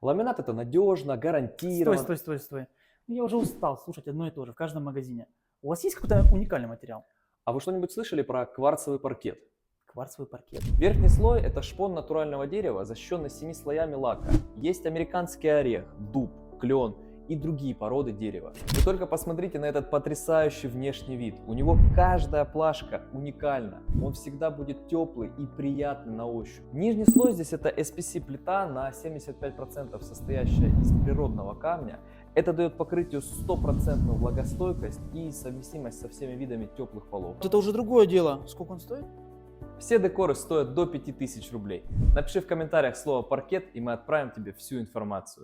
Ламинат это надежно, гарантированно. Стой. Ну, я уже устал слушать одно и то же в каждом магазине. У вас есть какой-то уникальный материал? А вы что-нибудь слышали про кварцевый паркет? Кварцевый паркет. Верхний слой это шпон натурального дерева, защищенный 7 слоями лака. Есть американский орех, дуб, клен и другие породы дерева. Вы только посмотрите на этот потрясающий внешний вид. У него каждая плашка уникальна. Он всегда будет теплый и приятный на ощупь. Нижний слой здесь это SPC плита на 75% состоящая из природного камня. Это дает покрытию 100% влагостойкость и совместимость со всеми видами теплых полов. Вот это уже другое дело. Сколько он стоит? Все декоры стоят до 5000 рублей. Напиши в комментариях слово паркет, и мы отправим тебе всю информацию.